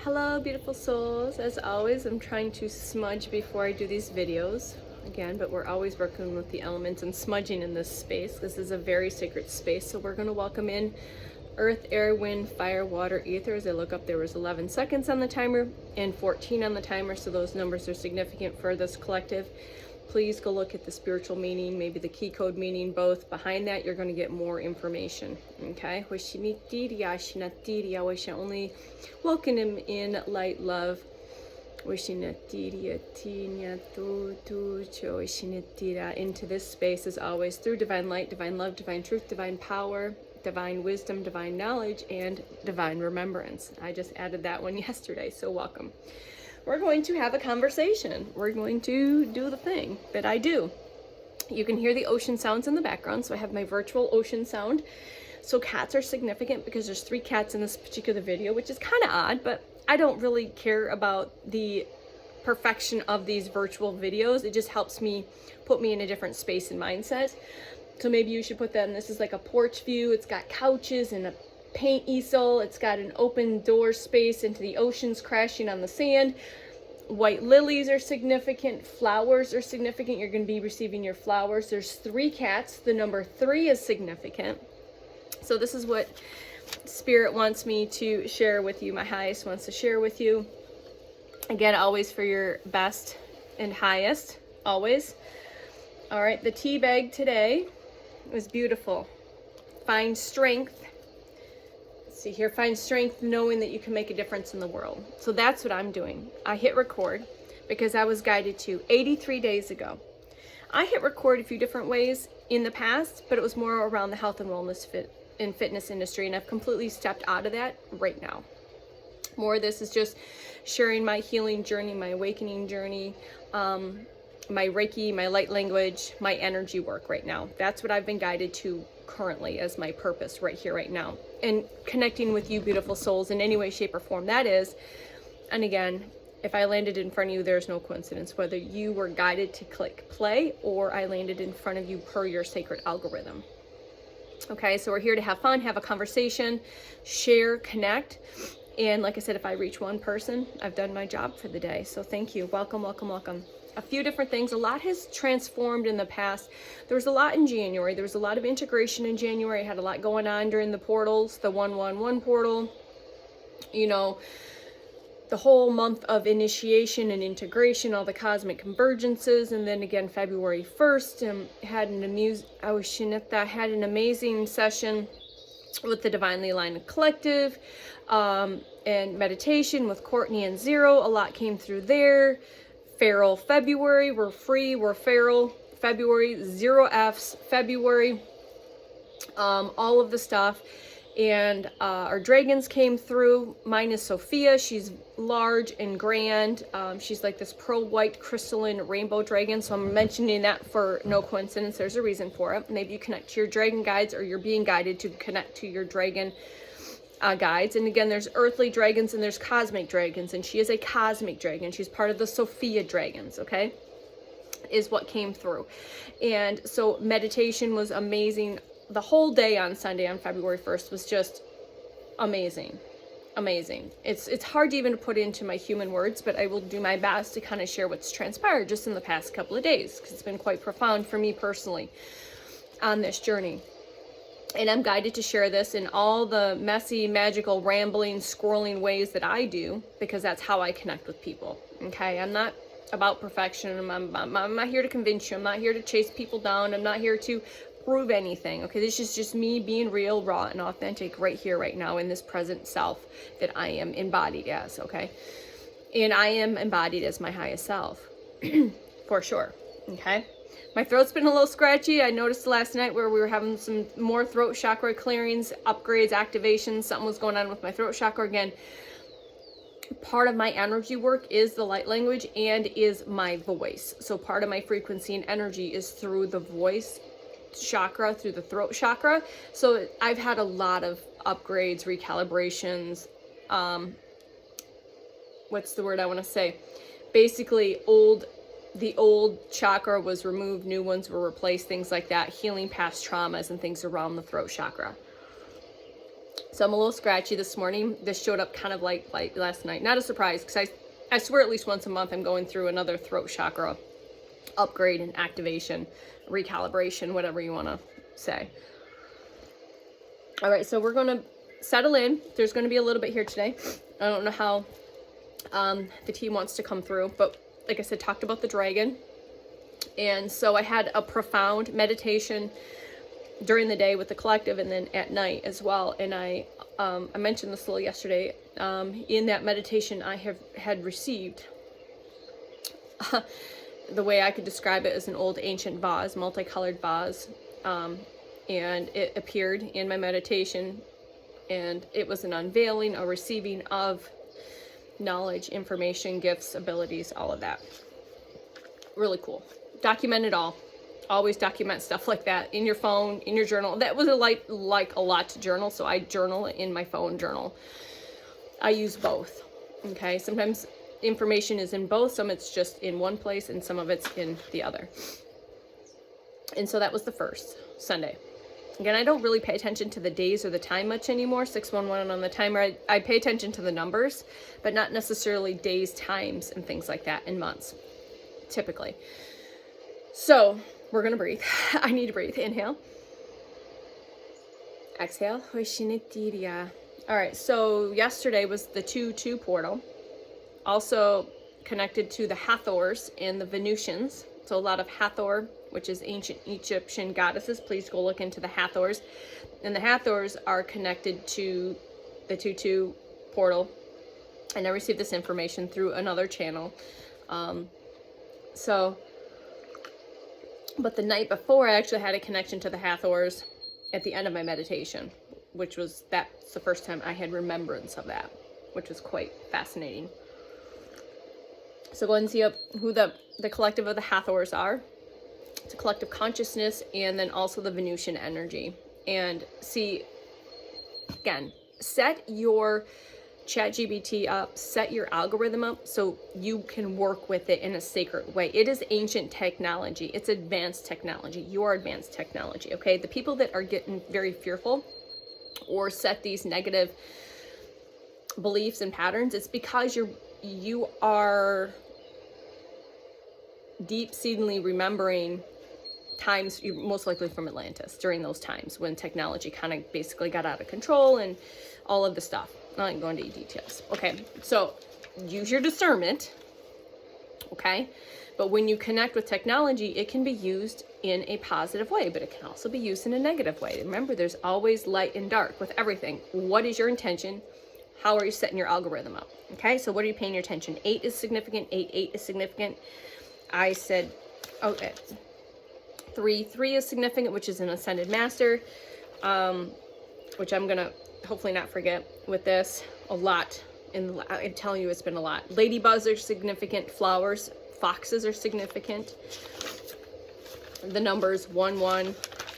Hello, beautiful souls. As always, I'm trying to smudge before I do these videos again, but we're always working with the elements and smudging in this space. This is a very sacred space, so we're going to welcome in earth, air, wind, fire, water, ether. As I look up, there was 11 seconds on the timer and 14 on the timer, so those numbers are significant for this collective. Please go look at the spiritual meaning, maybe the key code meaning, both. Behind that, you're going to get more information. Okay? Wish only welcome him in light love. Into this space, as always, through divine light, divine love, divine truth, divine power, divine wisdom, divine knowledge, and divine remembrance. I just added that one yesterday, so welcome. We're going to have a conversation. We're going to do the thing that I do. You can hear the ocean sounds in the background, so I have my virtual ocean sound. So cats are significant because there's 3 cats in this particular video, which is kind of odd, but I don't really care about the perfection of these virtual videos. It just helps me put me in a different space and mindset. So maybe you should put that in. This is like a porch view. It's got couches and a paint easel. It's got an open door space into the oceans crashing on the sand. White lilies are significant. Flowers are significant. You're going to be receiving your flowers. There's 3 cats. The number 3 is significant. So this is what Spirit wants me to share with you. My highest wants to share with you. Again, always for your best and highest. Always. All right. The tea bag today was beautiful. Find strength. See here, find strength knowing that you can make a difference in the world. So that's what I'm doing. I hit record because I was guided to 83 days ago. I hit record a few different ways in the past, but it was more around the health and wellness and fitness industry, and I've completely stepped out of that right now. More of this is just sharing my healing journey, my awakening journey, my Reiki, my light language, my energy work right now. That's what I've been guided to currently as my purpose right here, right now. And connecting with you beautiful souls in any way, shape, or form that is. And again, if I landed in front of you, there's no coincidence, whether you were guided to click play or I landed in front of you per your sacred algorithm. Okay, so we're here to have fun, have a conversation, share, connect. And like I said, if I reach one person, I've done my job for the day. So thank you. Welcome, welcome, welcome. A few different things. A lot has transformed in the past. There was a lot in January. There was a lot of integration in January. I had a lot going on during the portals, the 111 portal, you know, the whole month of initiation and integration, all the cosmic convergences. And then again, February 1st, had an amazing session with the Divinely Aligned Collective, and meditation with Courtney and Zero. A lot came through there. Feral February, we're free, we're feral February, 0 F's February, all of the stuff. And our dragons came through. Mine is Sophia. She's large and grand. She's like this pearl white crystalline rainbow dragon. So I'm mentioning that for no coincidence. There's a reason for it. Maybe you connect to your dragon guides, or you're being guided to connect to your dragon guides. And again, there's earthly dragons and there's cosmic dragons, and she is a cosmic dragon. She's part of the Sophia dragons, okay, is what came through. And so meditation was amazing. The whole day on Sunday, on February 1st, was just amazing. Amazing. It's hard to even put into my human words, but I will do my best to kind of share what's transpired just in the past couple of days, because it's been quite profound for me personally on this journey. And I'm guided to share this in all the messy, magical, rambling, scrolling ways that I do, because that's how I connect with people. Okay, I'm not about perfection. I'm not here to convince you. I'm not here to chase people down. I'm not here to prove anything. Okay, this is just me being real, raw, and authentic right here, right now, in this present self that I am embodied as. Okay, and I am embodied as my highest self, for sure. Okay. My throat's been a little scratchy. I noticed last night where we were having some more throat chakra clearings, upgrades, activations. Something was going on with my throat chakra again. Part of my energy work is the light language and is my voice. So part of my frequency and energy is through the voice chakra, through the throat chakra. So I've had a lot of upgrades, recalibrations. What's the word I want to say? Basically, the old chakra was removed, new ones were replaced, things like that, healing past traumas and things around the throat chakra. So I'm a little scratchy this morning. This showed up kind of like last night. Not a surprise, because I swear at least once a month I'm going through another throat chakra upgrade and activation, recalibration, whatever you want to say. All right, so we're going to settle in. There's going to be a little bit here today. I don't know how the team wants to come through, but like I said, talked about the dragon. And so I had a profound meditation during the day with the collective, and then at night as well. And I mentioned this a little yesterday. In that meditation, I had received the way I could describe it as an old ancient vase, multicolored vase, and it appeared in my meditation, and it was an unveiling, a receiving of knowledge, information, gifts, abilities, all of that. Really cool. Document it all. Always document stuff like that in your phone, in your journal. That was like a lot to journal, so I journal in my phone journal. I use both. Okay, sometimes information is in both, some it's just in one place, and some of it's in the other. And so that was the first Sunday. Again, I don't really pay attention to the days or the time much anymore. 611 on the timer. I pay attention to the numbers, but not necessarily days, times, and things like that in months, typically. So we're going to breathe. I need to breathe. Inhale. Exhale. All right, so yesterday was the 2-2 portal. Also connected to the Hathors and the Vensusions. So a lot of Hathor, which is ancient Egyptian goddesses. Please go look into the Hathors. And the Hathors are connected to the 2-2 portal. And I received this information through another channel. But the night before, I actually had a connection to the Hathors at the end of my meditation, that's the first time I had remembrance of that, which was quite fascinating. So go ahead and see who the collective of the Hathors are. It's a collective consciousness, and then also the Venusian energy. And see, again, set your ChatGPT up, set your algorithm up so you can work with it in a sacred way. It is ancient technology. It's advanced technology. Your advanced technology, okay? The people that are getting very fearful or set these negative beliefs and patterns, it's because you are deep-seatingly remembering times, most likely from Atlantis, during those times when technology kind of basically got out of control and all of the stuff. I'm not going to details. Okay, so use your discernment, okay? But when you connect with technology, it can be used in a positive way, but it can also be used in a negative way. Remember, there's always light and dark with everything. What is your intention? How are you setting your algorithm up? Okay, so what are you paying your attention? 8 is significant. 8 is significant. I said, okay, 3 is significant, which is an ascended master, which I'm gonna hopefully not forget with this. A lot, I'm telling you, it's been a lot. Ladybugs are significant. Flowers, foxes are significant. The numbers 1, 1,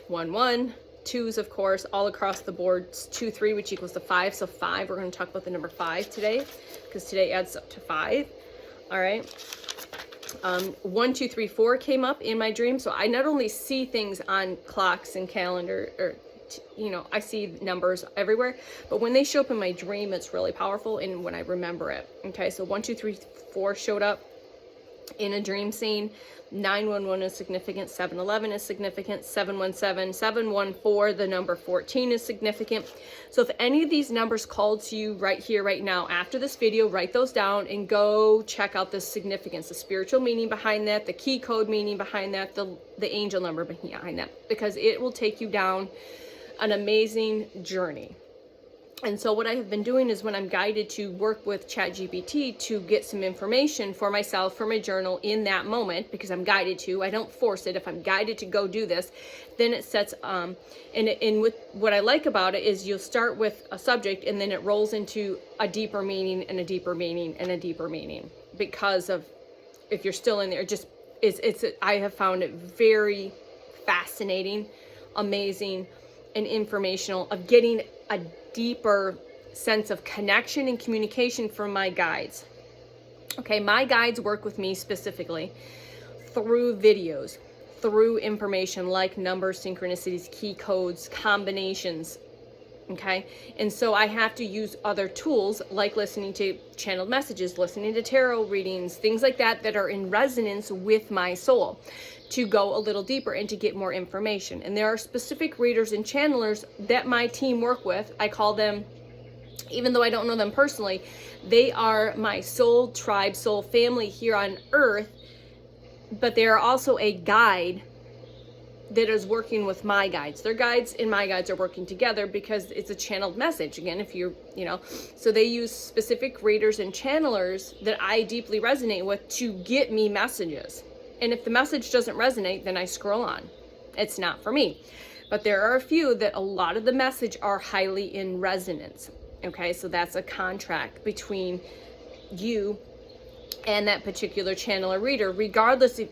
1, 1. 2s, of course, all across the board. 2, 3, which equals to 5. So 5, we're going to talk about the number 5 today, because today adds up to 5. All right. 1, 2, 3, 4 came up in my dream. So I not only see things on clocks and calendar, or I see numbers everywhere, but when they show up in my dream, it's really powerful, and when I remember it. Okay, so 1, 2, 3, 4 showed up in a dream scene. 911 is significant. 711 is significant. 717, 714, the number 14 is significant. So if any of these numbers called to you right here, right now, after this video, write those down and go check out the significance, the spiritual meaning behind that, the key code meaning behind that, the angel number behind that, because it will take you down an amazing journey. And so what I have been doing is, when I'm guided to work with ChatGPT to get some information for myself, for my journal in that moment, because I'm guided to, I don't force it. If I'm guided to go do this, then it sets, and with what I like about it is you'll start with a subject, and then it rolls into a deeper meaning and a deeper meaning and a deeper meaning, because of, if you're still in there, I have found it very fascinating, amazing, and informational, of getting a deeper sense of connection and communication from my guides. Okay, my guides work with me specifically through videos, through information like numbers, synchronicities, key codes, combinations, Okay. And so I have to use other tools like listening to channeled messages, listening to tarot readings, things like that, that are in resonance with my soul, to go a little deeper and to get more information. And there are specific readers and channelers that my team work with. I call them, even though I don't know them personally, they are my soul tribe, soul family here on earth, but they are also a guide that is working with my guides. Their guides and my guides are working together because it's a channeled message. Again, if you know, so they use specific readers and channelers that I deeply resonate with to get me messages. And if the message doesn't resonate, then I scroll on. It's not for me. But there are a few that a lot of the message are highly in resonance. Okay, so that's a contract between you and that particular channeler reader, regardless if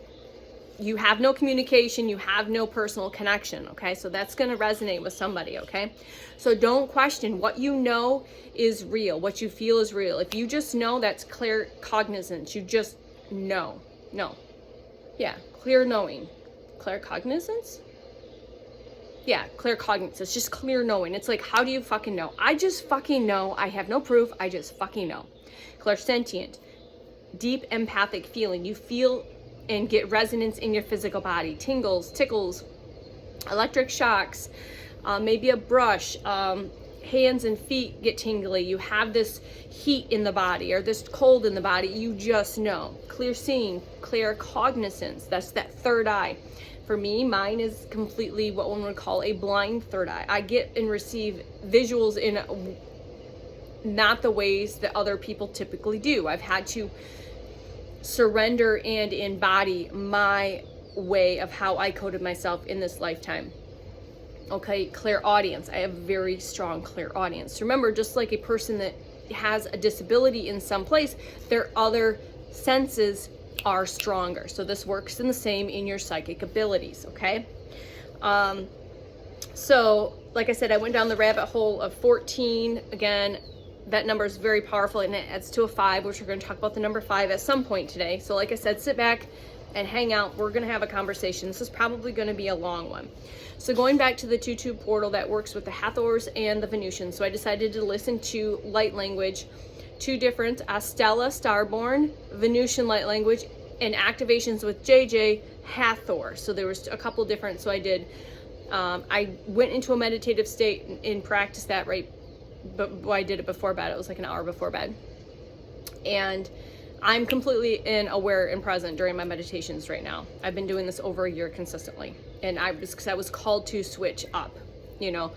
you have no communication, you have no personal connection. Okay, so that's going to resonate with somebody. Okay, so don't question. What you know is real. What you feel is real. If you just know, that's clear cognizance. You just know. No. Yeah, clear knowing. Clear cognizance? Yeah, clear cognizance. It's just clear knowing. It's like, how do you fucking know? I just fucking know. I have no proof. I just fucking know. Clairsentient. Deep empathic feeling. You feel and get resonance in your physical body. Tingles, tickles, electric shocks, maybe a brush, hands and feet get tingly. You have this heat in the body or this cold in the body. You just know. Clear seeing, clear cognizance. That's that third eye. For me, mine is completely what one would call a blind third eye. I get and receive visuals in not the ways that other people typically do. I've had to surrender and embody my way of how I coded myself in this lifetime. Okay, clairaudience. I have very strong clairaudience. Remember, just like a person that has a disability in some place, their other senses are stronger. So this works in the same in your psychic abilities. Okay. So like I said, I went down the rabbit hole of 14. Again, that number is very powerful, and it adds to a 5, which we're going to talk about the number 5 at some point today. So like I said, sit back and hang out. We're going to have a conversation. This is probably going to be a long one. So going back to the 2-2 portal that works with the Hathors and the Vensusion. So I decided to listen to light language, 2 different, Stella Starborn, Venusian light language, and activations with JJ Hathor. So there was a couple different. So I did, I went into a meditative state and practiced that right. But I did it before bed. It was like an hour before bed. And I'm completely aware and present during my meditations right now. I've been doing this over a year consistently. And I was called to switch up. You know,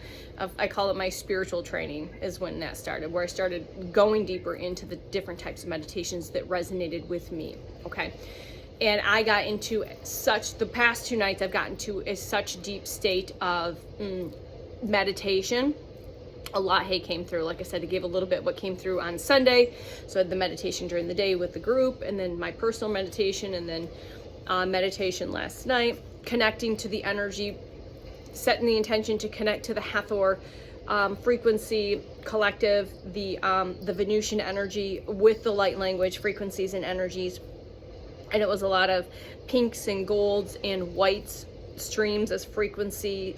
I call it my spiritual training is when that started, where I started going deeper into the different types of meditations that resonated with me. Okay. And I got into the past 2 nights, I've gotten to such deep state of meditation. A lot came through. Like I said, I gave a little bit what came through on Sunday. So I had the meditation during the day with the group, and then my personal meditation, and then meditation last night, connecting to the energy, setting the intention to connect to the Hathor frequency collective, the Venusian energy with the light language frequencies and energies. And it was a lot of pinks and golds and whites streams as frequency.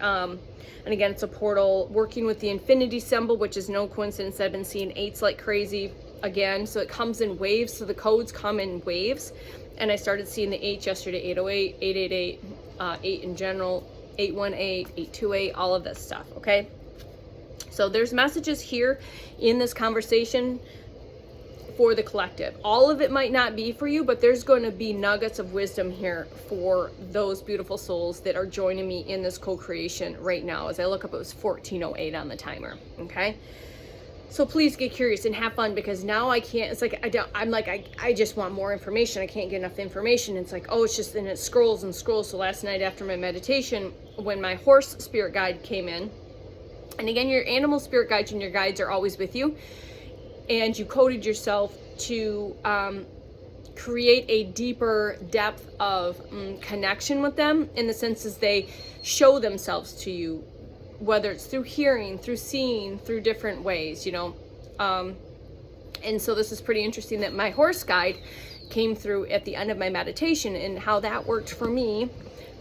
And again, it's a portal working with the infinity symbol, which is no coincidence. I've been seeing 8s like crazy again. So it comes in waves. So the codes come in waves. And I started seeing the 8 yesterday, 808, 888, 8 in general, 818, 828, all of this stuff. Okay. So there's messages here in this conversation for the collective. All of it might not be for you, but there's going to be nuggets of wisdom here for those beautiful souls that are joining me in this co-creation right now. As I look up, it was 1408 on the timer. Okay. So please get curious and have fun, because now I can't, it's like, I just want more information. I can't get enough information. It's like, oh, it's just, and it scrolls and scrolls. So last night after my meditation, when my horse spirit guide came in, and again, your animal spirit guides and your guides are always with you. And you coded yourself to create a deeper depth of connection with them, in the sense as they show themselves to you, whether it's through hearing, through seeing, through different ways, you know. And so this is pretty interesting that my horse guide came through at the end of my meditation, and how that worked for me.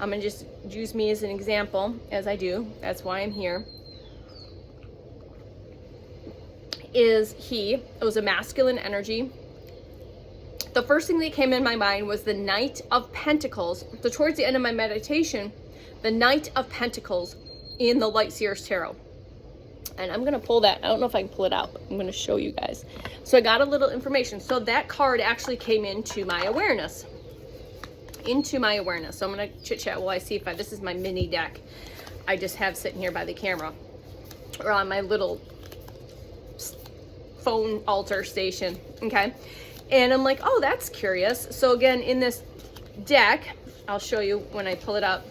I'm going to just use me as an example, as I do. That's why I'm here. is he. It was a masculine energy. The first thing that came in my mind was the Knight of Pentacles. So towards the end of my meditation, the Knight of Pentacles in the Light Seers Tarot. And I'm going to pull that. I don't know if I can pull it out, but I'm going to show you guys. So I got a little information. So that card actually came into my awareness. So I'm going to chit chat while I see if this is my mini deck I just have sitting here by the camera, or on my little phone altar station. Okay. And I'm like, oh, that's curious. So again, in this deck, I'll show you when I pull it up.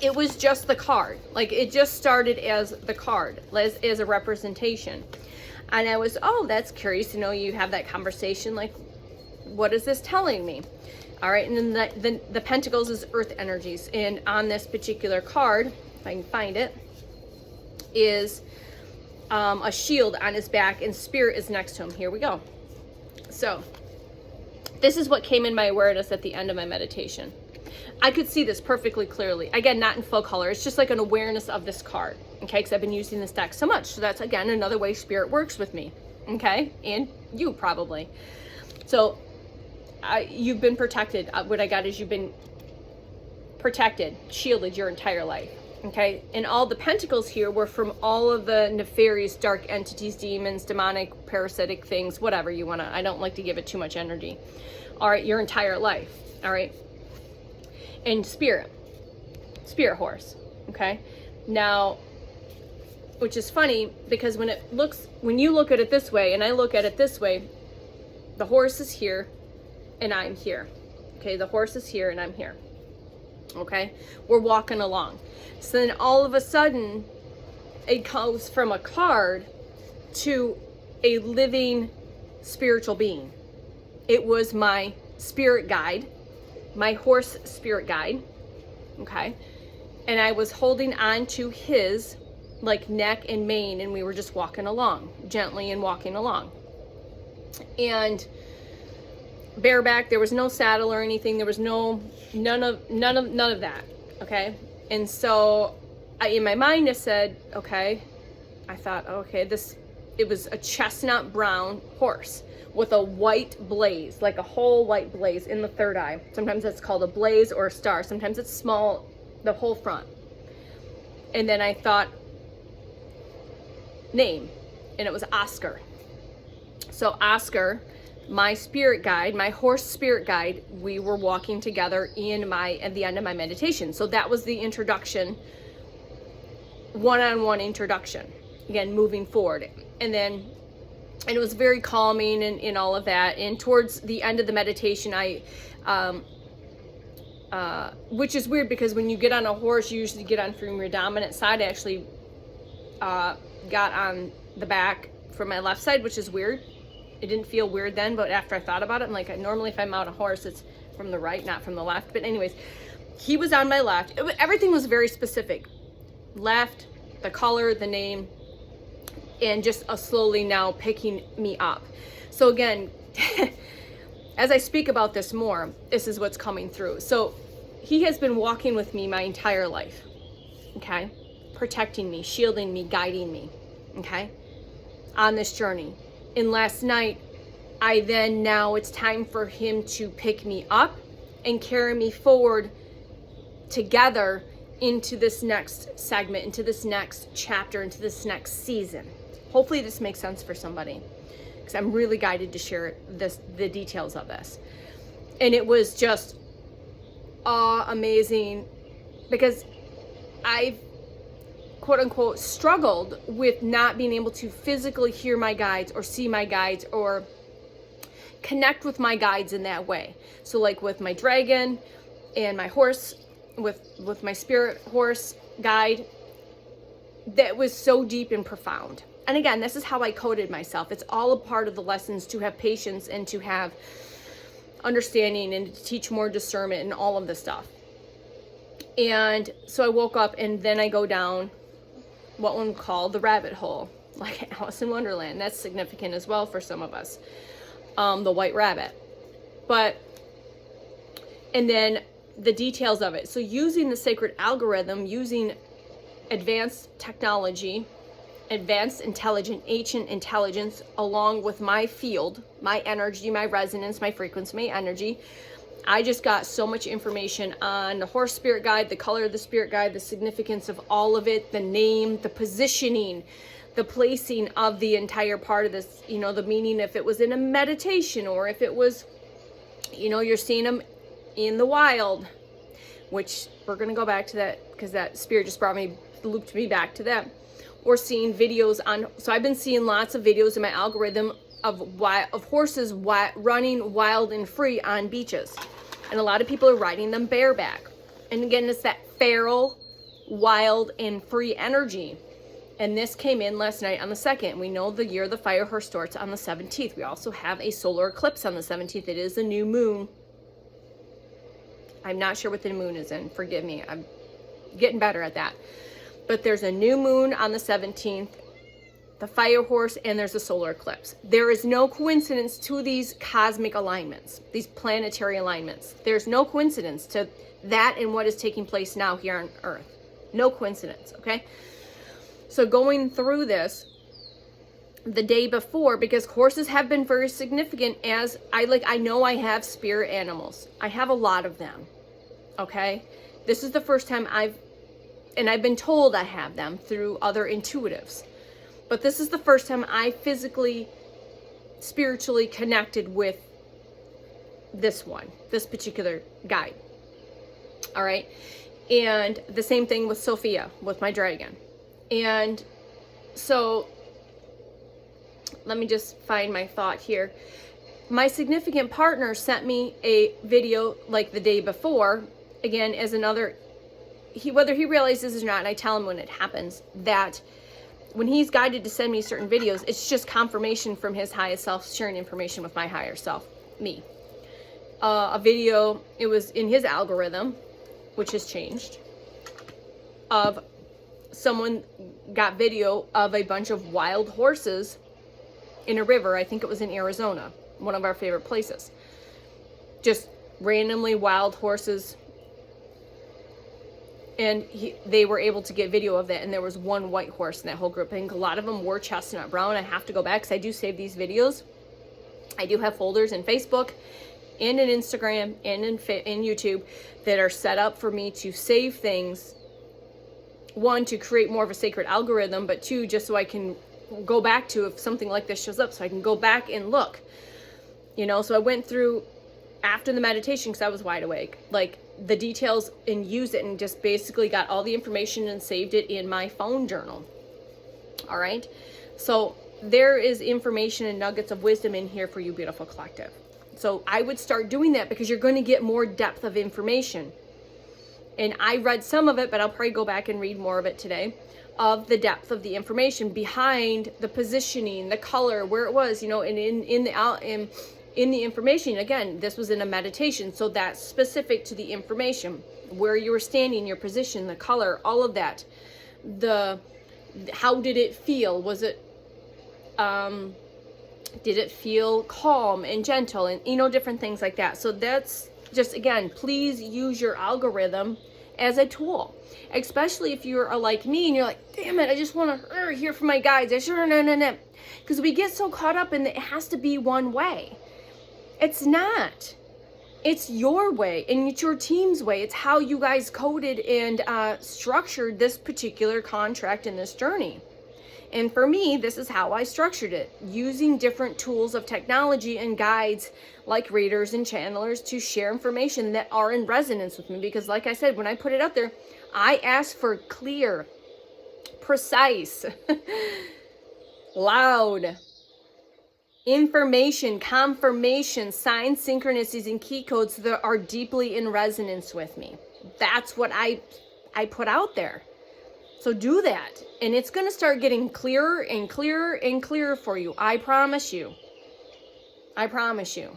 It was just the card. Like, it just started as the card, as a representation. And I was, oh, that's curious. You know, you have that conversation, like, what is this telling me? All right, and then the Pentacles is earth energies. And on this particular card, if I can find it, is a shield on his back, and Spirit is next to him. Here we go. So this is what came in my awareness at the end of my meditation. I could see this perfectly clearly. Again, not in full color. It's just like an awareness of this card. Okay, because I've been using this deck so much. So that's, again, another way Spirit works with me. Okay, and you probably. So you've been protected. What I got is you've been protected, shielded your entire life. Okay, and all the pentacles here were from all of the nefarious dark entities, demons, demonic, parasitic things, whatever you want to. I don't like to give it too much energy. All right, your entire life. All right, and spirit horse. Okay, now, which is funny because when you look at it this way and I look at it this way, the horse is here and I'm here. Okay, the horse is here and I'm here. Okay, we're walking along. So then all of a sudden, it goes from a card to a living spiritual being. It was my spirit guide, my horse spirit guide. Okay, and I was holding on to his like neck and mane, and we were just walking along gently and walking along. And bareback, there was no saddle or anything. There was none of that. Okay. And so in my mind I said, okay, I thought, okay, it was a chestnut brown horse with a white blaze, like a whole white blaze in the third eye. Sometimes that's called a blaze or a star. Sometimes it's small, the whole front. And then I thought name, and it was Oscar. So Oscar, my spirit guide, my horse spirit guide, we were walking together at the end of my meditation. So that was the introduction, one-on-one introduction, again, moving forward. And it was very calming and all of that. And towards the end of the meditation, which is weird because when you get on a horse, you usually get on from your dominant side. I actually got on the back from my left side, which is weird. It didn't feel weird then, but after I thought about it, I'm like, normally if I'm on a horse, it's from the right, not from the left. But anyways, he was on my left. Everything was very specific. Left, the color, the name, and just slowly now picking me up. So again, as I speak about this more, this is what's coming through. So he has been walking with me my entire life, okay? Protecting me, shielding me, guiding me, okay? On this journey. And last night, now it's time for him to pick me up and carry me forward together into this next segment, into this next chapter, into this next season. Hopefully this makes sense for somebody, because I'm really guided to share the details of this. And it was just amazing, because I've quote unquote struggled with not being able to physically hear my guides or see my guides or connect with my guides in that way. So like with my dragon and my horse, with my spirit horse guide, that was so deep and profound. And again, this is how I coded myself. It's all a part of the lessons to have patience and to have understanding and to teach more discernment and all of this stuff. And so I woke up, and then I go down what one would call the rabbit hole, like Alice in Wonderland. That's significant as well for some of us, the white rabbit. And then the details of it. So using the sacred algorithm, using advanced technology, advanced, intelligent, ancient intelligence, along with my field, my energy, my resonance, my frequency, my energy. I just got so much information on the horse spirit guide, the color of the spirit guide, the significance of all of it, the name, the positioning, the placing of the entire part of this, you know, the meaning, if it was in a meditation or if it was, you know, you're seeing them in the wild, which we're going to go back to that because that spirit just looped me back to that. Or seeing videos on, so I've been seeing lots of videos in my algorithm of horses running wild and free on beaches. And a lot of people are riding them bareback. And again, it's that feral, wild, and free energy. And this came in last night on the 2nd. We know the year of the fire horse starts on the 17th. We also have a solar eclipse on the 17th. It is a new moon. I'm not sure what the moon is in. Forgive me. I'm getting better at that. But there's a new moon on the 17th, the fire horse, and there's a solar eclipse. There is no coincidence to these cosmic alignments, these planetary alignments. There's no coincidence to that and what is taking place now here on Earth. No coincidence, okay? So going through this the day before, because horses have been very significant, as I know I have spirit animals. I have a lot of them, okay? This is the first time I've been told I have them through other intuitives. But this is the first time I physically, spiritually connected with this particular guide. All right. And the same thing with Sophia, with my dragon. And so let me just find my thought here. My significant partner sent me a video like the day before, again, as another, whether he realizes or not, and I tell him when it happens, that when he's guided to send me certain videos, it's just confirmation from his highest self sharing information with my higher self, me. A video, it was in his algorithm, which has changed, of someone got video of a bunch of wild horses in a river. I think it was in Arizona, one of our favorite places. Just randomly wild horses. And they were able to get video of that, and there was one white horse in that whole group. I think a lot of them were chestnut brown. I have to go back because I do save these videos. I do have folders in Facebook and in Instagram and in YouTube that are set up for me to save things. One, to create more of a sacred algorithm, but two, just so I can go back to if something like this shows up, so I can go back and look. You know, so I went through after the meditation because I was wide awake, like the details, and used it and just basically got all the information and saved it in my phone journal. All right. So there is information and nuggets of wisdom in here for you, beautiful collective. So I would start doing that because you're going to get more depth of information. And I read some of it, but I'll probably go back and read more of it today, of the depth of the information behind the positioning, the color, where it was, you know, and in the information. Again, this was in a meditation, so that's specific to the information, where you were standing, your position, the color, all of that. How did it feel? Was it, did it feel calm and gentle, and, you know, different things like that. So that's just, again, please use your algorithm as a tool, especially if you're like me and you're like, damn it, I just want to hear from my guides. Because we get so caught up in it has to be one way. It's not. It's your way, and it's your team's way. It's how you guys coded and structured this particular contract in this journey. And for me, this is how I structured it, using different tools of technology and guides like readers and channelers to share information that are in resonance with me. Because like I said, when I put it out there, I asked for clear, precise, loud information, confirmation, signs, synchronicities, and key codes that are deeply in resonance with me. That's what I put out there. So do that, and it's going to start getting clearer and clearer and clearer for you. I promise you. I promise you.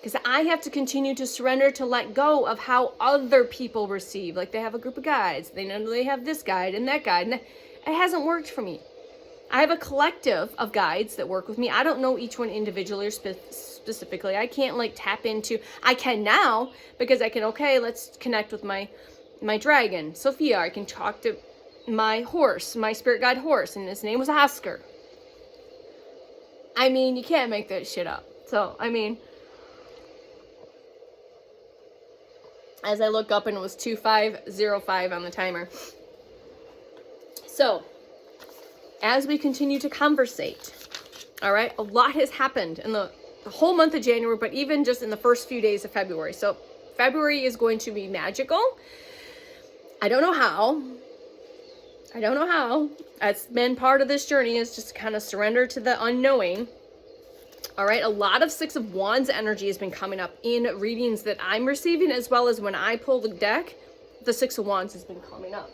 Because I have to continue to surrender, to let go of how other people receive. Like, they have a group of guides. They know they have this guide and that guide. And it hasn't worked for me. I have a collective of guides that work with me. I don't know each one individually or specifically. I can't like tap into, I can now, because I can, okay, let's connect with my dragon, Sophia. I can talk to my horse, my spirit guide horse, and his name was Oscar. I mean, you can't make that shit up. So, I mean, as I look up and it was 2505 on the timer. So, as we continue to conversate, all right, a lot has happened in the whole month of January, but even just in the first few days of February. So, February is going to be magical. I don't know how. That's been part of this journey, is just kind of surrender to the unknowing. All right, a lot of Six of Wands energy has been coming up in readings that I'm receiving, as well as when I pull the deck, the Six of Wands has been coming up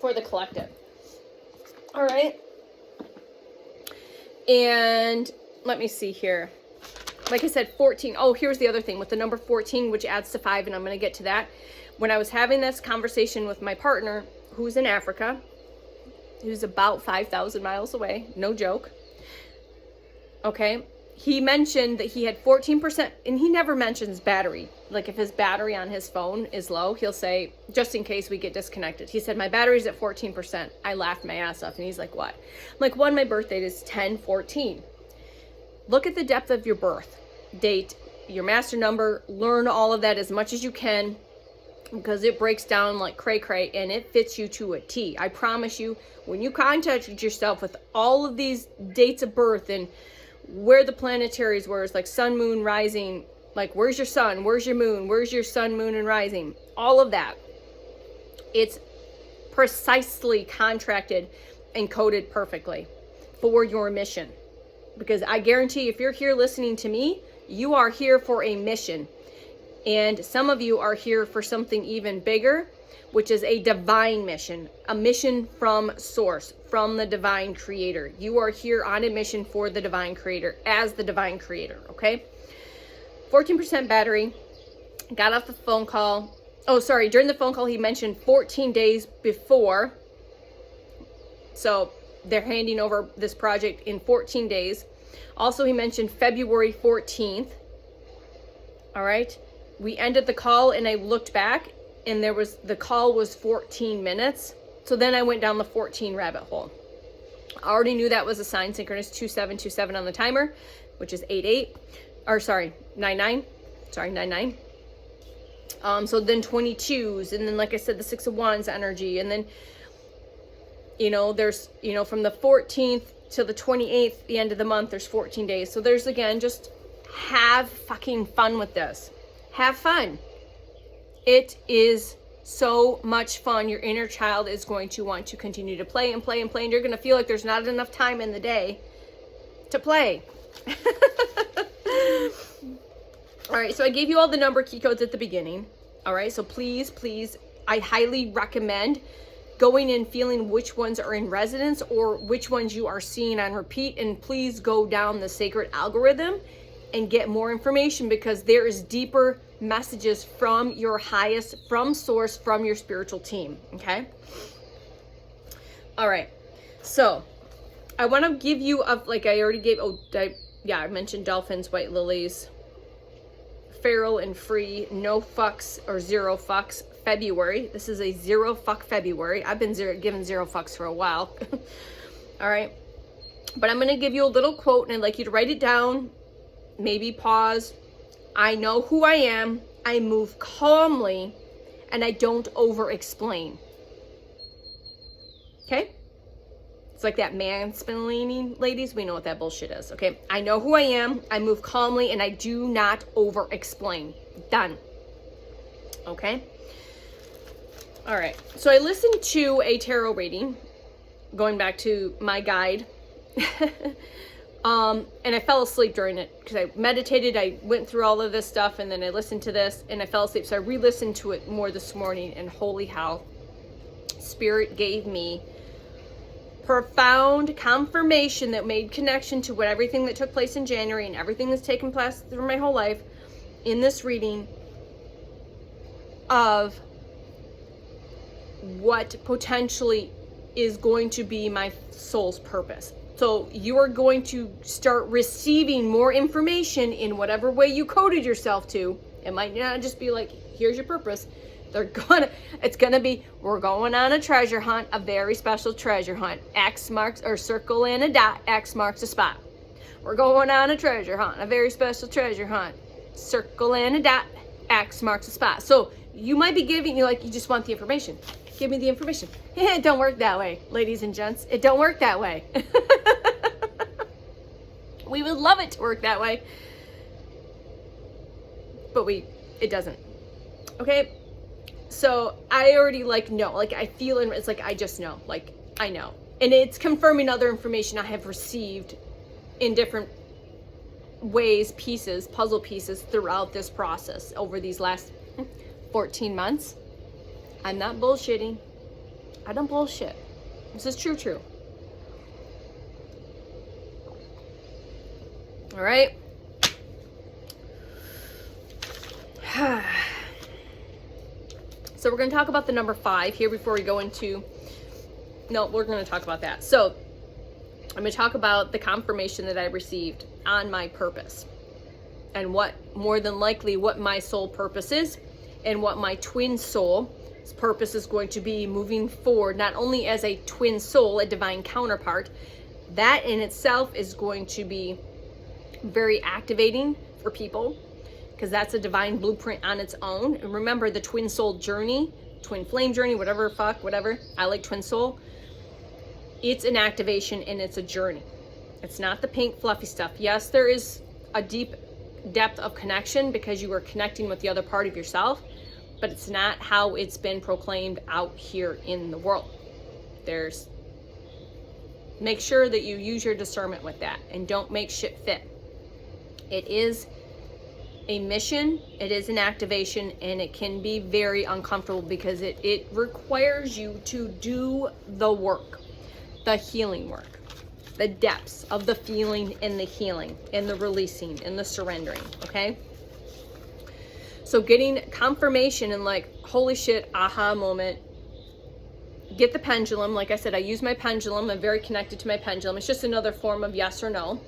for the collective. All right. And let me see here. Like I said, 14. Oh, here's the other thing with the number 14, which adds to 5, and I'm going to get to that. When I was having this conversation with my partner, who's in Africa, who's about 5,000 miles away, no joke. Okay, he mentioned that he had 14%, and he never mentions battery. Like if his battery on his phone is low, he'll say, just in case we get disconnected. He said, my battery's at 14%. I laughed my ass off, and he's like, what? I'm like, one, my birth date is 10/14. Look at the depth of your birth date, your master number, learn all of that as much as you can, because it breaks down like cray-cray, and it fits you to a T. I promise you, when you contacted yourself with all of these dates of birth and where the planetaries were, it's like sun, moon, rising, like where's your sun, where's your moon, where's your sun, moon, and rising, all of that. It's precisely contracted and coded perfectly for your mission. Because I guarantee if you're here listening to me, you are here for a mission. And some of you are here for something even bigger, which is a divine mission, a mission from source, from the divine creator. You are here on a mission for the divine creator, as the divine creator, okay? 14% battery, got off the phone call. Oh, sorry, during the phone call, he mentioned 14 days before. So they're handing over this project in 14 days. Also, he mentioned February 14th. All right. We ended the call and I looked back and the call was 14 minutes. So then I went down the 14 rabbit hole. I already knew that was a sign, synchronous 2727 on the timer, which is 88, or sorry, 99. Sorry, 99. So then 22s, and then like I said, the Six of Wands energy, and then, you know, there's, you know, from the 14th to the 28th, the end of the month, there's 14 days. So there's, again, just have fucking fun with this. Have fun. It is so much fun. Your inner child is going to want to continue to play and play and play, and you're going to feel like there's not enough time in the day to play. All right, so I gave you all the number key codes at the beginning. All right, so please, I highly recommend going and feeling which ones are in resonance or which ones you are seeing on repeat, and please go down the sacred algorithm and get more information, because there is deeper messages from your highest, from source, from your spiritual team, okay? All right, so I want to give you, like I already gave, I mentioned dolphins, white lilies, feral and free, no fucks or zero fucks, February. This is a zero fuck February. I've been giving zero fucks for a while. All right, but I'm going to give you a little quote, and I'd like you to write it down, maybe pause. I know who I am, I move calmly, and I don't over-explain. Okay? It's like that mansplaining, ladies. We know what that bullshit is, okay? I know who I am, I move calmly, and I do not over-explain. Done. Okay? All right. So I listened to a tarot reading, going back to my guide, and I fell asleep during it because I meditated. I went through all of this stuff, and then I listened to this, and I fell asleep. So I re-listened to it more this morning, and holy hell, Spirit gave me profound confirmation that made connection to everything that took place in January and everything that's taken place through my whole life in this reading of what potentially is going to be my soul's purpose. So you are going to start receiving more information in whatever way you coded yourself to. It might not just be like, here's your purpose. We're going on a treasure hunt, a very special treasure hunt. X marks, or circle in a dot, X marks a spot. We're going on a treasure hunt, a very special treasure hunt. Circle in a dot, X marks a spot. So you might be giving, you just want the information. Give me the information. It don't work that way, ladies and gents. It don't work that way. We would love it to work that way. But it doesn't. Okay? So I already know, I feel it. It's I just know, I know. And it's confirming other information I have received in different ways, puzzle pieces throughout this process over these last 14 months. I'm not bullshitting. I don't bullshit. This is true. All right. So we're going to talk about the number 5 here before we go into, no, we're going to talk about that. So I'm going to talk about the confirmation that I received on my purpose and what my soul purpose is and what my twin soul's purpose is going to be moving forward, not only as a twin soul, a divine counterpart. That in itself is going to be very activating for people, because that's a divine blueprint on its own. And remember, the twin soul journey, twin flame journey, whatever. I like twin soul. It's an activation and it's a journey. It's not the pink fluffy stuff. Yes, there is a deep depth of connection because you are connecting with the other part of yourself, but it's not how it's been proclaimed out here in the world. Make sure that you use your discernment with that and don't make shit fit. It is a mission, it is an activation, and it can be very uncomfortable because it requires you to do the work, the healing work, the depths of the feeling and the healing and the releasing and the surrendering, okay? So getting confirmation and holy shit, aha moment. Get the pendulum. Like I said, I use my pendulum. I'm very connected to my pendulum. It's just another form of yes or no.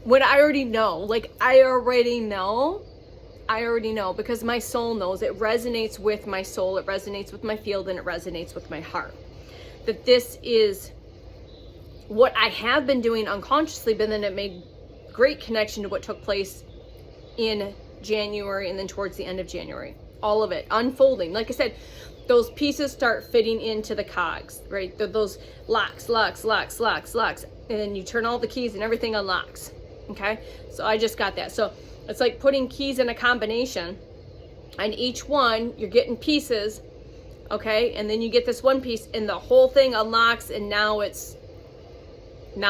What I already know, I already know because my soul knows. It resonates with my soul, it resonates with my field, and it resonates with my heart. That this is what I have been doing unconsciously, but then it made great connection to what took place in January and then towards the end of January. All of it unfolding. Like I said, those pieces start fitting into the cogs, right? Those locks. And then you turn all the keys and everything unlocks. Okay, so I just got that. So it's like putting keys in a combination, and each one you're getting pieces, okay, and then you get this one piece and the whole thing unlocks, and now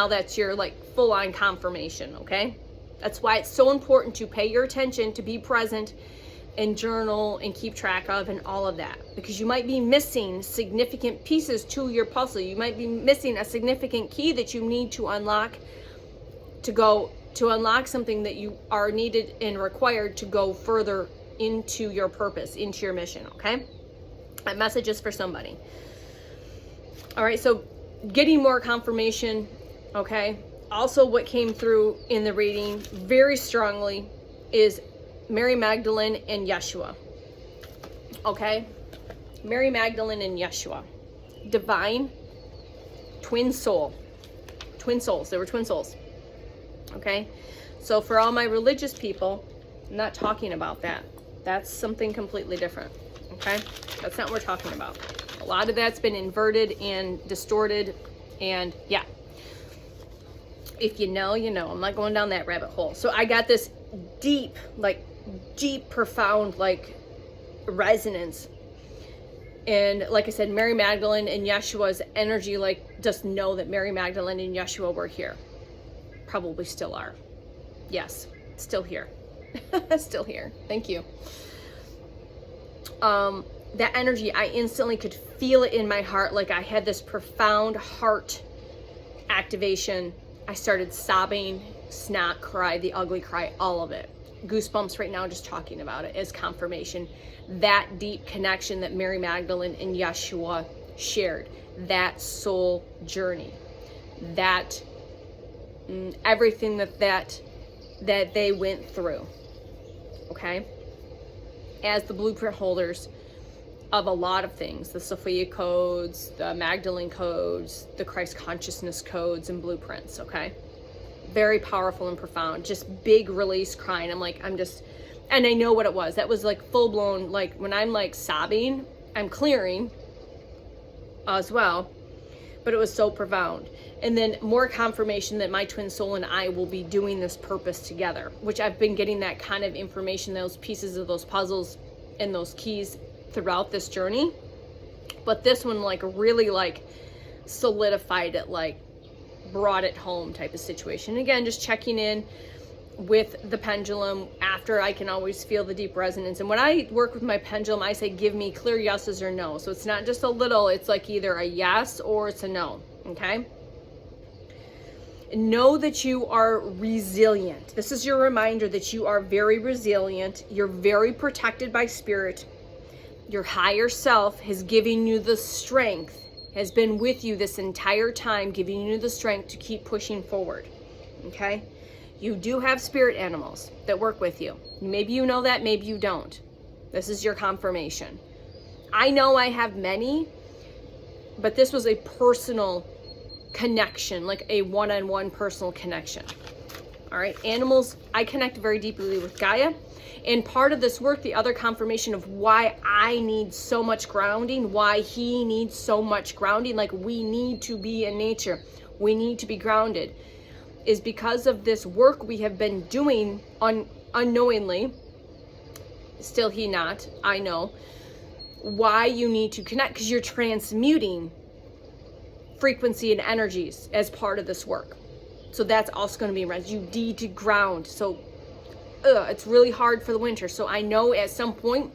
that's your full-on confirmation. Okay, that's why it's so important to pay your attention, to be present and journal and keep track of and all of that, because you might be missing significant pieces to your puzzle. You might be missing a significant key that you need to unlock to unlock something that you are needed and required to go further into your purpose, into your mission, okay? That message is for somebody. All right, so getting more confirmation, okay? Also, what came through in the reading very strongly is Mary Magdalene and Yeshua, okay? Mary Magdalene and Yeshua. Divine twin souls. They were twin souls. Okay, so for all my religious people, I'm not talking about that. That's something completely different. Okay, that's not what we're talking about. A lot of that's been inverted and distorted, and yeah, if you know, you know. I'm not going down that rabbit hole. So I got this deep, profound, resonance. And like I said, Mary Magdalene and Yeshua's energy, just know that Mary Magdalene and Yeshua were here. Probably still are. Yes, still here. Still here. Thank you. That energy, I instantly could feel it in my heart. I had this profound heart activation. I started sobbing, snot, cry, the ugly cry, all of it. Goosebumps right now just talking about it as confirmation. That deep connection that Mary Magdalene and Yeshua shared. That soul journey. That everything that they went through. Okay? as the blueprint holders of a lot of things, the Sophia codes, the Magdalene codes, the Christ consciousness codes and blueprints, okay? Very powerful and profound, just big release crying. And I know what it was. That was like full blown, like when I'm like sobbing, I'm clearing as well, but it was so profound. And then more confirmation that my twin soul and I will be doing this purpose together, which I've been getting that kind of information, those pieces of those puzzles and those keys throughout this journey. But this one like really like solidified it, like brought it home type of situation. Again, just checking in with the pendulum after. I can always feel the deep resonance. And when I work with my pendulum, I say, give me clear yeses or no. So it's not just a little, it's like either a yes or it's a no. Okay. Know that you are resilient. This is your reminder that you are very resilient. You're very protected by spirit. Your higher self has given you the strength, has been with you this entire time, giving you the strength to keep pushing forward. Okay? You do have spirit animals that work with you. Maybe you know that, maybe you don't. This is your confirmation. I know I have many, but this was a personal connection, like a one-on-one personal connection. All right, animals, I connect very deeply with Gaia. And part of this work, the other confirmation of why I need so much grounding, why he needs so much grounding, like we need to be in nature, we need to be grounded, is because of this work we have been doing unknowingly. Still he not, I know, why you need to connect, because you're transmuting frequency and energies as part of this work. So that's also going to be around. You need to ground. So it's really hard for the winter. So I know at some point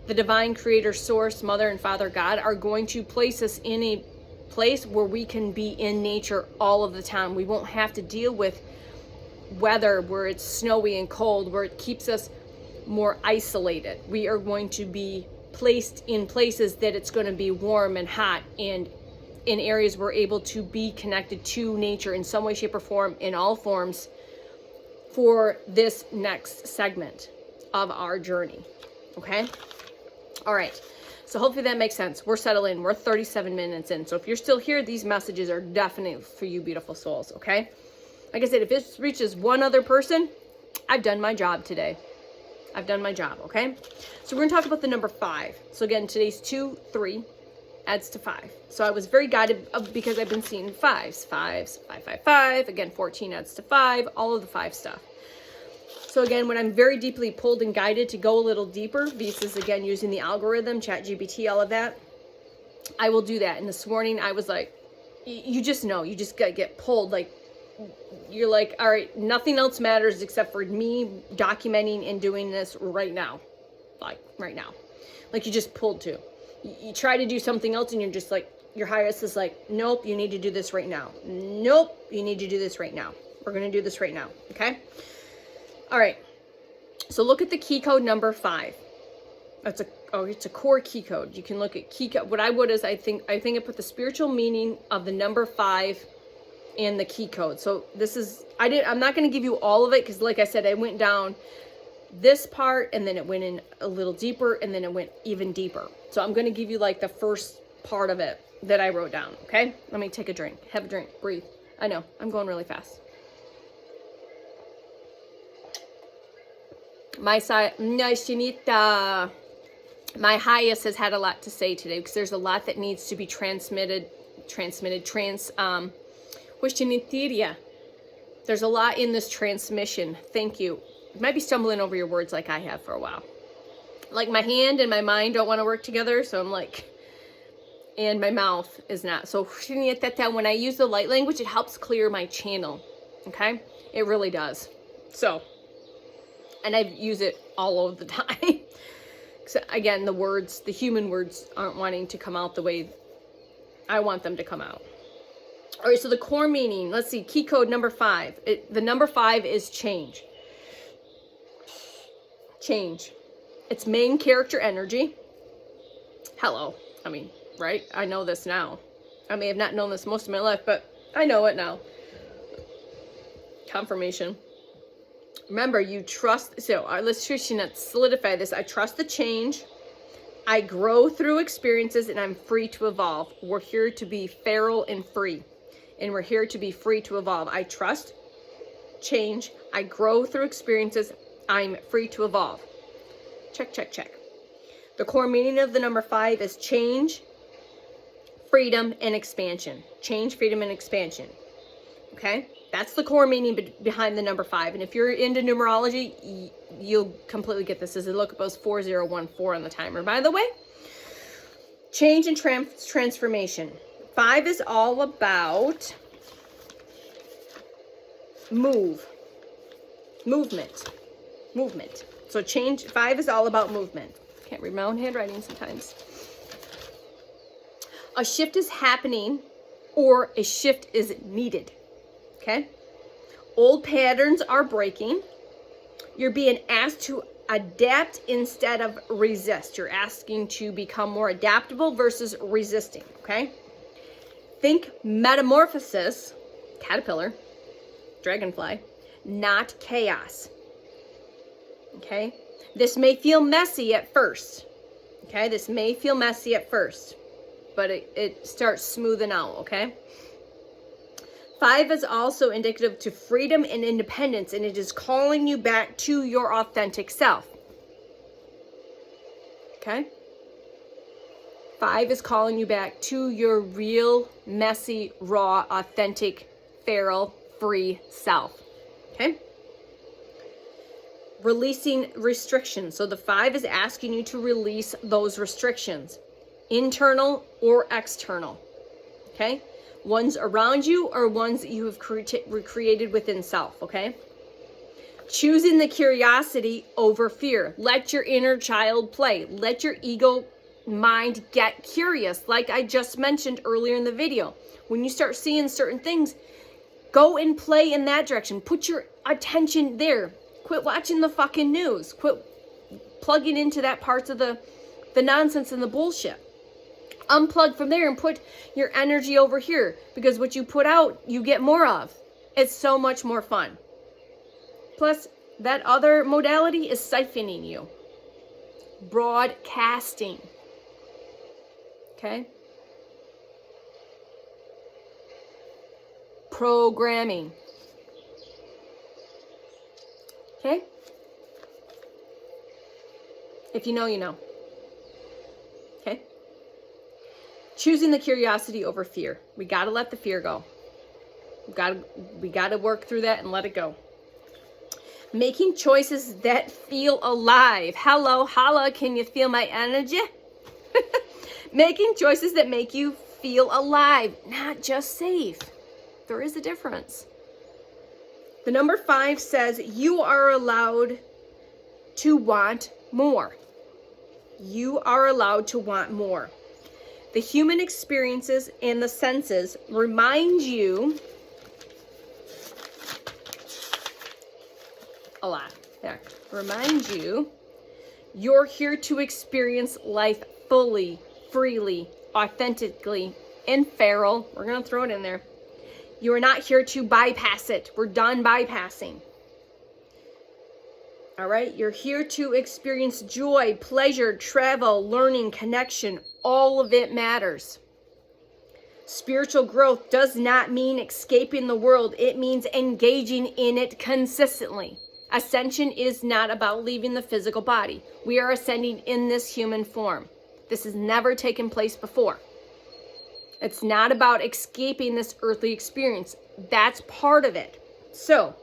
the divine creator, source, mother and father God are going to place us in a place where we can be in nature all of the time. We won't have to deal with weather where it's snowy and cold, where it keeps us more isolated. We are going to be placed in places that it's going to be warm and hot, and in areas we're able to be connected to nature in some way, shape, or form, in all forms, for this next segment of our journey. Okay? All right. So hopefully that makes sense. We're settled in. We're 37 minutes in. So if you're still here, these messages are definitely for you, beautiful souls. Okay? Like I said, if this reaches one other person, I've done my job today. I've done my job. Okay? So we're going to talk about the number 5. So again, today's 2, 3 adds to 5. So I was very guided because I've been seeing 5s, 5, 5, 5. Again, 14 adds to 5, all of the 5 stuff. So again, when I'm very deeply pulled and guided to go a little deeper, this is again using the algorithm, ChatGPT, all of that, I will do that. And this morning I was like, you just know, you just gotta get pulled. Like, you're like, all right, nothing else matters except for me documenting and doing this right now. Like right now. Like you just pulled to. You try to do something else and you're just like, your highest is like, nope, you need to do this right now. Nope, you need to do this right now. We're going to do this right now. Okay. All right. So look at the key code number 5. It's a core key code. You can look at key code. What I would is I think I put the spiritual meaning of the number 5 in the key code. So this is, I'm not going to give you all of it, because like I said, I went down this part and then it went in a little deeper and then it went even deeper. So I'm going to give you like the first part of it that I wrote down. Okay. Let me take a drink, have a drink, breathe. I know I'm going really fast. My highest has had a lot to say today, because there's a lot that needs to be transmitted, there's a lot in this transmission. Thank you. You might be stumbling over your words like I have for a while. Like my hand and my mind don't want to work together, so I'm like, and my mouth is not. So when I use the light language, it helps clear my channel. Okay? It really does. So, and I use it all of the time. So again, the words, the human words aren't wanting to come out the way I want them to come out. All right, so the core meaning, let's see, key code number 5. The number 5 is change. Change. It's main character energy. Hello. I mean, right? I know this now. I may have not known this most of my life, but I know it now. Confirmation. Remember, you trust. So let's solidify this. I trust the change. I grow through experiences, and I'm free to evolve. We're here to be feral and free, and we're here to be free to evolve. I trust change. I grow through experiences. I'm free to evolve. Check, check, check. The core meaning of the number 5 is change, freedom, and expansion. Change, freedom, and expansion. Okay? That's the core meaning behind the number 5. And if you're into numerology, you'll completely get this. As I look at those 4014 on the timer. By the way, change and transformation. 5 is all about movement. So change, 5 is all about movement. Can't read my own handwriting sometimes. A shift is happening, or a shift is needed. Okay? Old patterns are breaking. You're being asked to adapt instead of resist. You're asking to become more adaptable versus resisting. Okay? Think metamorphosis, caterpillar, dragonfly, not chaos. Okay? This may feel messy at first. Okay? This may feel messy at first, but it starts smoothing out. Okay? 5 is also indicative to freedom and independence, and it is calling you back to your authentic self. Okay? 5 is calling you back to your real, messy, raw, authentic, feral, free self. Okay? Releasing restrictions. So the 5 is asking you to release those restrictions, internal or external. Okay? Ones around you or ones that you have created within self. Okay? Choosing the curiosity over fear. Let your inner child play. Let your ego mind get curious, like I just mentioned earlier in the video. When you start seeing certain things, go and play in that direction. Put your attention there. Quit watching the fucking news. Quit plugging into that parts of the nonsense and the bullshit. Unplug from there and put your energy over here, because what you put out, you get more of. It's so much more fun. Plus, that other modality is siphoning you. Broadcasting. Okay? Programming. Okay? If you know, you know. Okay? Choosing the curiosity over fear. We got to let the fear go. We got to work through that and let it go. Making choices that feel alive. Hello, holla, can you feel my energy? Making choices that make you feel alive, not just safe. There is a difference. The number 5 says you are allowed to want more. You are allowed to want more. The human experiences and the senses remind you a lot. There. Remind you you're here to experience life fully, freely, authentically, and feral. We're going to throw it in there. You are not here to bypass it. We're done bypassing. All right? You're here to experience joy, pleasure, travel, learning, connection. All of it matters. Spiritual growth does not mean escaping the world. It means engaging in it consistently. Ascension is not about leaving the physical body. We are ascending in this human form. This has never taken place before. It's not about escaping this earthly experience. That's part of it. So,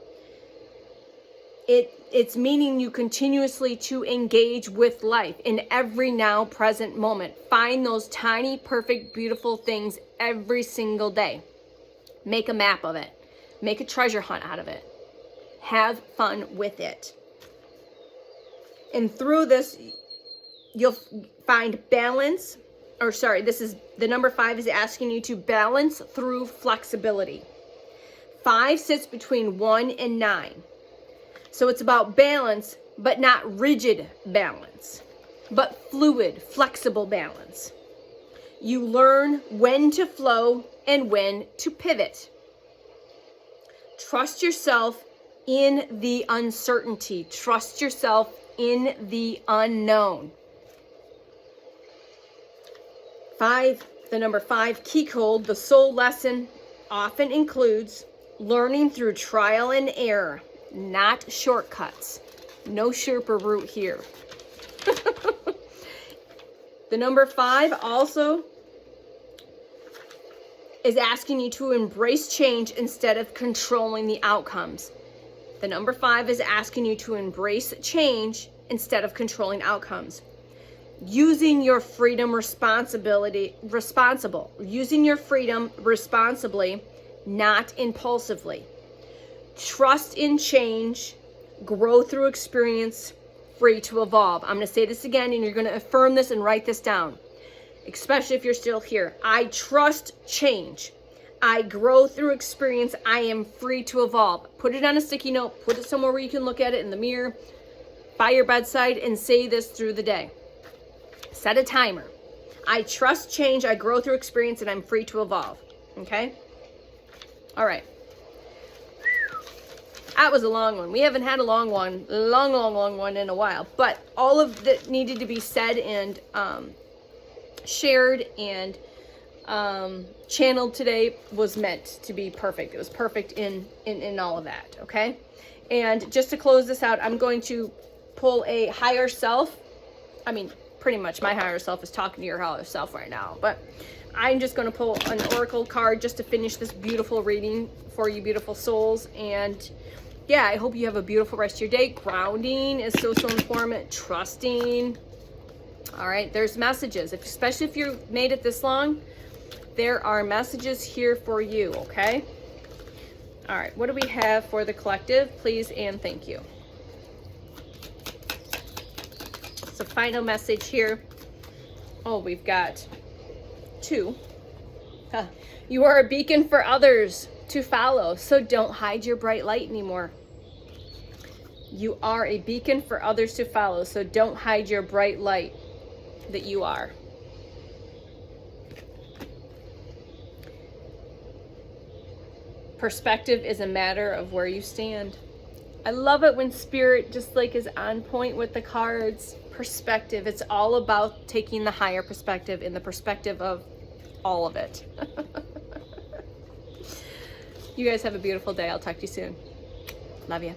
it's meaning you continuously to engage with life in every now present moment. Find those tiny, perfect, beautiful things every single day. Make a map of it. Make a treasure hunt out of it. Have fun with it. And through this, you'll find balance. This is the number 5 is asking you to balance through flexibility. 5 sits between 1 and 9. So it's about balance, but not rigid balance, but fluid, flexible balance. You learn when to flow and when to pivot. Trust yourself in the uncertainty. Trust yourself in the unknown. 5, the number 5 key code, the soul lesson often includes learning through trial and error, not shortcuts. No Sherpa route here. The number 5 also is asking you to embrace change instead of controlling the outcomes. The number 5 is asking you to embrace change instead of controlling outcomes. Using your freedom using your freedom responsibly, not impulsively. Trust in change, grow through experience, free to evolve. I'm going to say this again, and you're going to affirm this and write this down, especially if you're still here. I trust change. I grow through experience. I am free to evolve. Put it on a sticky note. Put it somewhere where you can look at it in the mirror, by your bedside, and say this through the day. Set a timer. I trust change. I grow through experience, and I'm free to evolve. Okay? All right. That was a long one. We haven't had a long one, long one in a while. But all of that needed to be said and shared and channeled today was meant to be perfect. It was perfect in all of that, okay? And just to close this out, I'm going to pull a higher self. I mean, pretty much my higher self is talking to your higher self right now. But I'm just going to pull an oracle card just to finish this beautiful reading for you beautiful souls. And yeah, I hope you have a beautiful rest of your day. Grounding is so important. Trusting. All right, there's messages, especially if you've made it this long. There are messages here for you, okay? All right, what do we have for the collective? Please and thank you. So final message here. Oh, we've got 2. You are a beacon for others to follow, so don't hide your bright light anymore. You are a beacon for others to follow, so don't hide your bright light that you are. Perspective is a matter of where you stand. I love it when Spirit just like is on point with the cards. Perspective. It's all about taking the higher perspective in the perspective of all of it. You guys have a beautiful day. I'll talk to you soon. Love you.